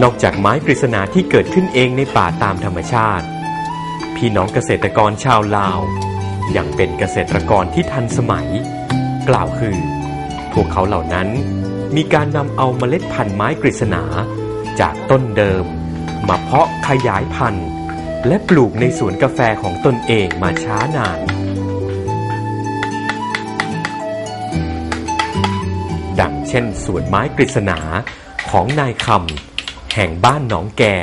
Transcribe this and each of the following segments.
นอกจากไม้กฤษณาที่เกิดขึ้นเองในป่าตามธรรมชาติพี่น้องเกษตรกรชาวลาวยังเป็นเกษตรกรที่ทันสมัยกล่าวคือพวกเขาเหล่านั้นมีการนำเอาเมล็ดพันธุ์ไม้กฤษณาจากต้นเดิมมาเพาะขยายพันธุ์และปลูกในสวนกาแฟของตนเองมาช้านานดังเช่นสวนไม้กฤษณาของนายคำแห่งบ้านหนองแก่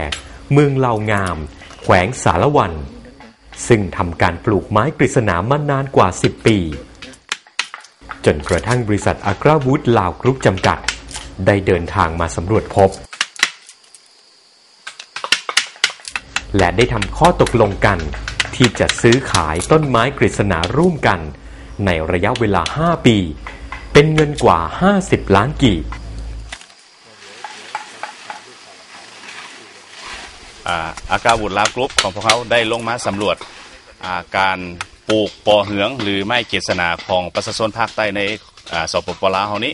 เมืองเหล่างามแขวงสารวันซึ่งทำการปลูกไม้กฤษณามานานกว่า10 ปีจนกระทั่งบริษัทอักราวูดลาวกรุ๊ปจำกัดได้เดินทางมาสำรวจพบและได้ทำข้อตกลงกันที่จะซื้อขายต้นไม้กฤษณาร่วมกันในระยะเวลา5 ปีเป็นเงินกว่า50 ล้านกีบอากาวูดลาวกรุ๊ปของพวกเขาได้ลงมาสำรวจการปลูกปอเหืองหรือไม้กฤษณาของประชาชนภาคใต้ในสปป.ลาวเฮานี้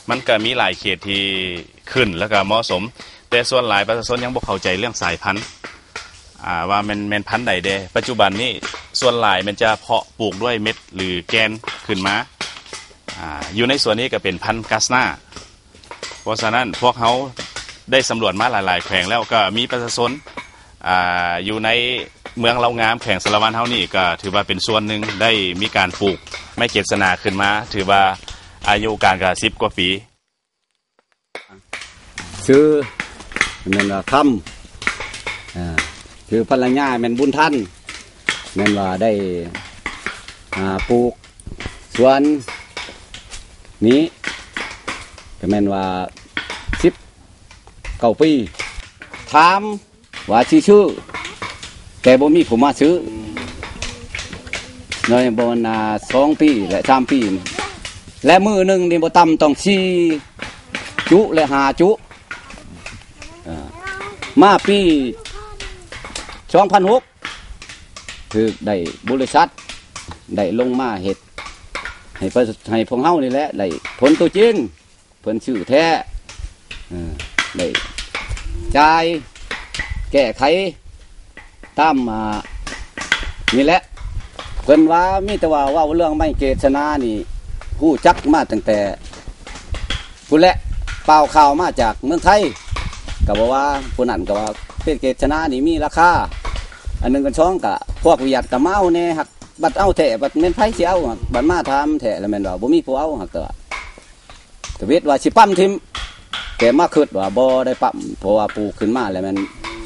มันก็มีหลายเขตที่ขึ้นแล้วก็เหมาะสมแต่ส่วนหลายประชาชนยังบ่เข้าใจเรื่องสายพันธุ์ว่ามันพันธุ์ใดเด้ปัจจุบันนี้ส่วนหลายมันจะเพาะปลูกด้วยเม็ดหรือแกนขึ้นมาอยู่ในส่วนนี้ก็เป็นพันธุ์กัสนาเพราะฉะนั้นพวกเขาได้สำรวจมาหลายๆแขวงแล้วก็มีประชาชนอยู่ในเมืองเหล่างามแขวงสารวันเฮานี่ก็ถือว่าเป็นส่วนหนึ่งได้มีการปลูกไม้กฤษณาขึ้นมาถือว่าอายุการก็10 กว่าปีชื่อแม่นว่าคำคือภรรยาแม่นบุญทันแม่นว่าได้ปลูกสวนนี้ก็แม่นว่า19 ปีถามว่าชื่อแต่บ่มีผมมาซื้อน้อยบ่นา2 ปีและ3 ปีและมือหนึ่งนี่บ่ต่ำต้อง4 จุและ5 จุมาปี2006คือได้บริษัทได้ลงมาเฮ็ดให้พวกเฮานี่แหละได้ผลตัวจริงเพิ่นชื่อแท้ได้จ่ายแก้ไขตามนี่แหละเพิ่นว่ามีแต่ว่าเรื่องไม้กฤษณานี่ฮู้จักมาตั้งแต่ผู้แหละเป่าข่าวมาจากเมืองไทยก็บอกว่าผู้นั้นก็ว่าเป็นกฤษณานี่มีราคาอันนึงกัน2ก็พวกวิทยาก็มาเอาแน่ฮักบัดเอาแท้บัดแม่นไผสิเอาบัดมาถามแท้แล้วแม่นว่าบ่มีผู้เอาฮักก็เวทว่าสิปั้มทิ่มแต่มาคิดว่าบ่ได้ปั้มเพราะว่าปลูกขึ้นมาแล้วมัน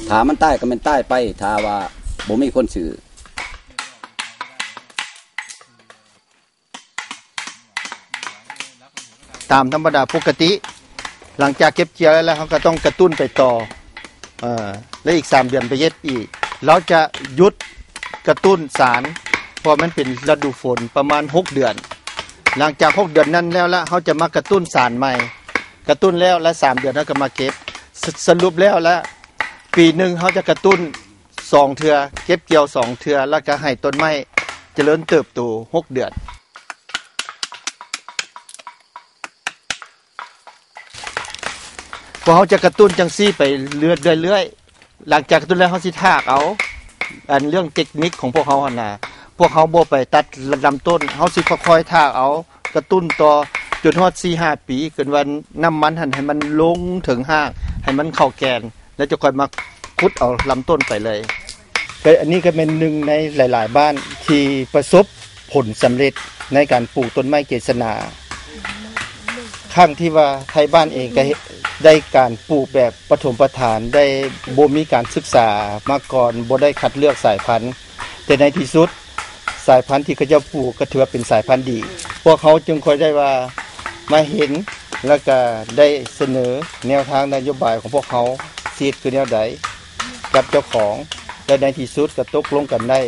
ถ้ามันใต้ก็มันใต้ไปถ้าว่าบ่มีคนซื้อตามธรรมดาปกติหลังจากเก็บเกี่ยวแล้วเขาก็ต้องกระตุ้นไปต่อแล้วอีก3 เดือนไปเย็บอีกเราจะหยุดกระตุ้นสารเพราะมันเป็นฤดูฝนประมาณ6 เดือนหลังจาก6 เดือนนั้นแล้วละเขาจะมากระตุ้นสารใหม่กระตุ้นแล้วและ3 เดือนเขาก็มาเก็บสรุปแล้วละปีหนึ่งเขาจะกระตุ้น2 เทื่อเก็บเกี่ยว2 เทื่อแล้วก็ให้ต้นไม้เจริญเติบโต6 เดือนพอเขาจะกระตุ้นจังซี่ไปเรื่อยๆหลังจากกระตุ้นแล้วเขาสิทากเอาอันเรื่องเทคนิคของพวกเขาหั่นน่ะพวกเขาบ่ไปตัดลำต้นเขาสิค่อยๆทากเอากระตุ้นต่อจนฮอด 4-5 ปีจนวันน้ำมันหั่นให้มันลงถึงห้างให้มันเข้าแกนแล้วจะค่อยมาขุดเอาลำต้นไปเลยก็อันนี้ก็เป็นหนึ่งในหลายๆบ้านที่ประสบผลสำเร็จในการปลูกต้นไม้กฤษณาข้างที่ว่าไทยบ้านเองก็ได้การปลูกแบบปฐมประฐานได้บ่มีการศึกษามาก่อนบ่ได้คัดเลือกสายพันธุ์แต่ในที่สุดสายพันธุ์ที่เขาจะปลูกก็ถือว่าเป็นสายพันธุ์ดีพวกเขาจึงค่อยได้ว่ามาเห็นแล้วก็ได้เสนอแนวทางนโยบายของพวกเขาสิคือแนวใดกับเจ้าของและในที่สุดก็ตกลงกันได้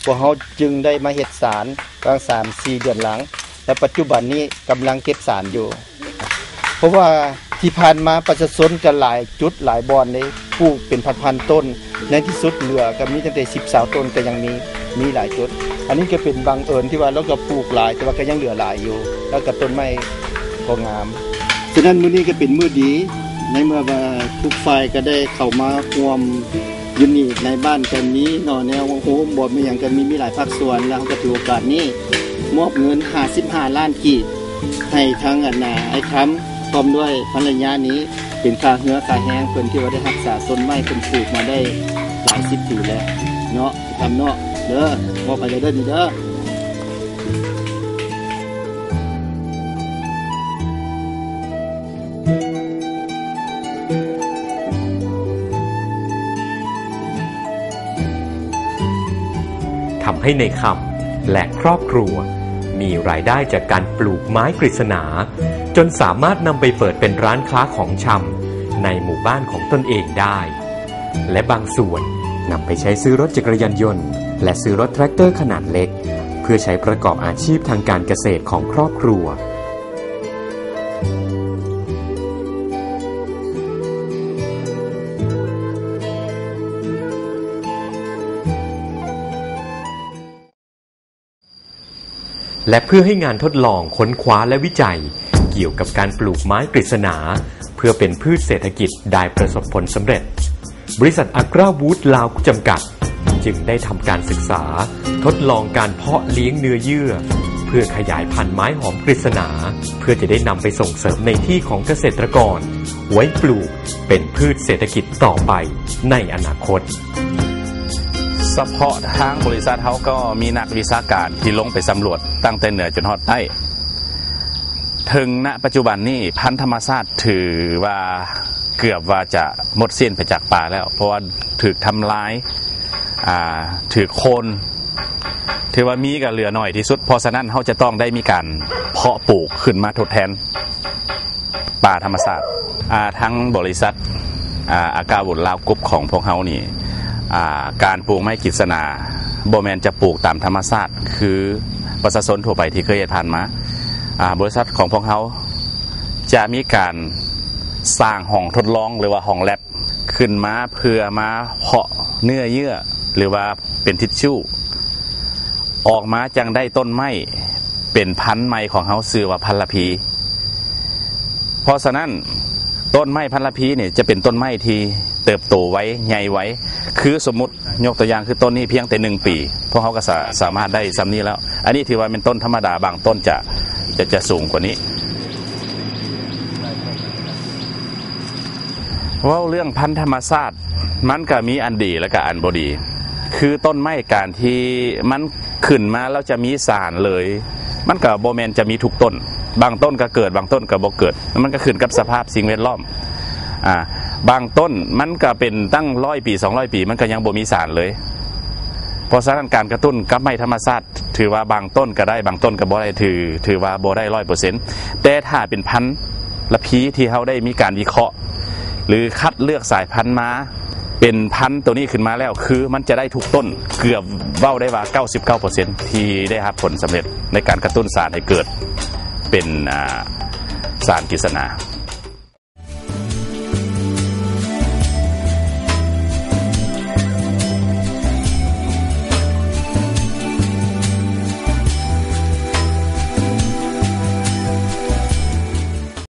พวกเขาจึงได้มาเฮ็ดสารกลาง 3-4 เดือนหลังและปัจจุบันนี้กำลังเก็บสารอยู่เพราะว่าที่ผ่านมาประชาชนกันหลายจุดหลายบอนเลยปลูกเป็นพันๆต้นในที่สุดเหลือก็มีตั้งแต่10-20 ต้นก็ยังมีหลายจุดอันนี้ก็เป็นบังเอิญที่ว่าเราก็ปลูกหลายแต่ว่าก็ยังเหลือหลายอยู่แล้วก็ต้นไม้ก็งามฉะนั้นมื้อนี้ก็เป็นมื้อดี ในเมื่อว่าทุกฝ่ายก็ได้เข้ามาร่วมอยู่นี่ในบ้านกันนี้เนาะแนวโอ้บ่มีหยังกันมีหลายภาคส่วนแล้วก็ถือโอกาสนี้มอบเงิน55ล้านกีบให้ทั้งไอ้ค้ำพร้อมด้วยภรรยานี้เป็นค่าเหือค่าแห้งเพิ่นที่ว่าได้รักษาต้นไม้เพิ่นปลูกมาได้หลาย10ปีแล้วเนาะทำเนาะเด้อมอบไปเด้อนี่เด้อ ทำให้ในคำและครอบครัวมีรายได้จากการปลูกไม้กฤษณาจนสามารถนำไปเปิดเป็นร้านค้าของชำในหมู่บ้านของตนเองได้และบางส่วนนำไปใช้ซื้อรถจักรยานยนต์และซื้อรถแทรกเตอร์ขนาดเล็กเพื่อใช้ประกอบอาชีพทางการเกษตรของครอบครัวและเพื่อให้งานทดลองค้นคว้าและวิจัยเกี่ยวกับการปลูกไม้กฤษณาเพื่อเป็นพืชเศรษฐกิจได้ประสบผลสำเร็จบริษัทอักราวูดลาวจำกัดจึงได้ทำการศึกษาทดลองการเพาะเลี้ยงเนื้อเยื่อเพื่อขยายพันธุ์ไม้หอมกฤษณาเพื่อจะได้นำไปส่งเสริมในที่ของเกษตรกรไว้ปลูกเป็นพืชเศรษฐกิจต่อไปในอนาคตเฉพาะทางบริษัทเขาก็มีนักวิชาการที่ลงไปสำรวจตั้งแต่เหนือจนฮอดใต้ถึงณปัจจุบันนี้พันธุ์ธรรมชาติถือว่าเกือบว่าจะหมดสิ้นไปจากป่าแล้วเพราะว่าถูกทำลายถือโคนถือว่ามีก็เหลือหน่อยที่สุดเพราะฉะนั้นเขาจะต้องได้มีการเพาะปลูกขึ้นมาทดแทนป่าธรรมชาติทั้งบริษัทอากาวุฒลาวกรุ๊ปของพวกเขานี่การปลูกไม้กฤษณาบ่แม่นจะปลูกตามธรรมชาติคือประชาชนทั่วไปที่เคยผ่านมาบริษัทของพวกเขาจะมีการสร้างห้องทดลองหรือว่าห้องแลบขึ้นมาเพื่อมาเพาะเนื้อเยื่อหรือว่าเป็นทิชชู่ออกมาจังได้ต้นไม้เป็นพันธุ์ใหม่ของเขาชื่อว่าพันละพีเพราะฉะนั้นต้นไม้พันละพีเนี่ยจะเป็นต้นไม้ที่เติบโตไว้ใหญ่ไว้คือสมมุติยกตัวอย่างคือต้นนี้เพียงแต่1 ปีพวกเขาก็สามารถได้ซ้ำนี้แล้วอันนี้ถือว่าเป็นต้นธรรมดาบางต้นจะสูงกว่านี้ว่าเรื่องพันธุ์ธรรมชาติมันก็มีอันดีและก็อันบ่ดีคือต้นไม้การที่มันขึ้นมาแล้วจะมีสารเลยมันก็บ่แม่นจะมีทุกต้นบางต้นก็เกิดบางต้นก็บ่เกิดมันก็ขึ้นกับสภาพสิ่งแวดล้อมบางต้นมันก็เป็นตั้ง100 ปี200 ปีมันก็ยังบ่มีสารเลยเพราะฉะนั้นการกระตุ้นกับไม้ธรรมชาติถือว่าบางต้นก็ได้บางต้นก็บ่ได้ถือว่าบ่ได้ 100% แต่ถ้าเป็นพันธุ์ละพีที่เขาได้มีการวิเคราะห์หรือคัดเลือกสายพันธุ์มาเป็นพันธุ์ตัวนี้ขึ้นมาแล้วคือมันจะได้ทุกต้นเกือบเว้าได้ว่า 99% ที่ได้รับผลสำเร็จในการกระตุ้นสารให้เกิดเป็นสารกฤษณา